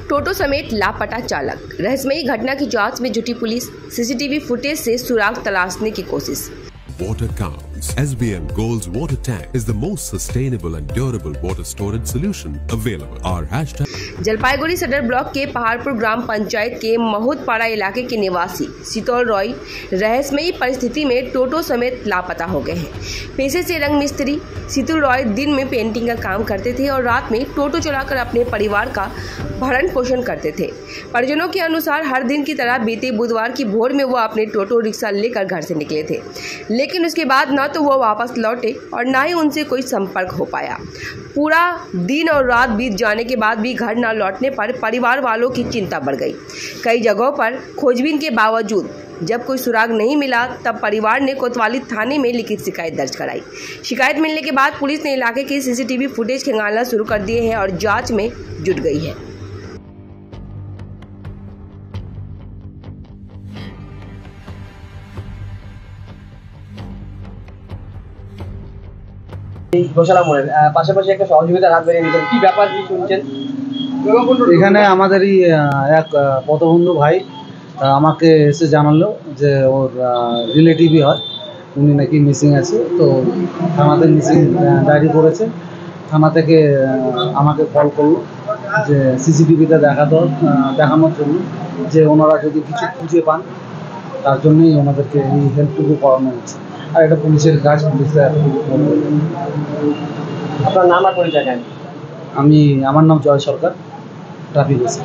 टोटो समेत लापता चालक। रहस्यमयी घटना की जांच में जुटी पुलिस। सीसीटीवी फुटेज से सुराग तलाशने की कोशिश। Water counts. SBM Gold's water tank is the most sustainable and durable water storage solution available. Our hashtag Jalpaiguri सदर ब्लॉक के पहाड़पुर ग्राम पंचायत के महुदपाड़ा इलाके के निवासी शीतल रॉय रहस्यमयी परिस्थिति में टोटो समेत लापता हो गए हैं। पेशे से रंग मिस्त्री शीतल रॉय दिन में पेंटिंग का काम करते थे और रात में टोटो चलाकर अपने परिवार का भरण पोषण करते थे। परिजनों के अनुसार हर दिन की तरह बीते बुधवार की भोर में वो अपने टोटो रिक्शा लेकर घर से निकले थे, लेकिन उसके बाद न तो वो वापस लौटे और न ही उनसे कोई संपर्क हो पाया। पूरा दिन और रात बीत जाने के बाद भी घर न लौटने पर परिवार वालों की चिंता बढ़ गई। कई जगहों पर खोजबीन के बावजूद जब कोई सुराग नहीं मिला, तब परिवार ने कोतवाली थाने में लिखित शिकायत दर्ज कराई। शिकायत मिलने के बाद पुलिस ने इलाके के सीसीटीवी फुटेज खंगालना शुरू कर दिए हैं और जांच में जुट गई है। গোশালা মোড়ের পাশাপাশি একটা সহযোগিতার হাত বেরিয়ে নিয়েছেন, কি ব্যাপার কি শুনছেন? এখানে আমাদেরই এক পথবন্ধু ভাই আমাকে এসে জানালো যে ওর রিলেটিভই হয়, উনি নাকি মিসিং আছে। তো থানাতে মিসিং ডায়েরি করেছে। থানা থেকে আমাকে কল করলো যে সিসিটিভিতে দেখানোর জন্য, যে ওনারা যদি কিছু খুঁজে পান তার জন্যই ওনাদেরকে এই হেল্পটুকু করানো হচ্ছে। আর এটা পুলিশের কাজ, পুলিশরা। আপনার নাম আর পরিচয় জানেন? আমার নাম জয় সরকার, ট্রাফিক ওসি।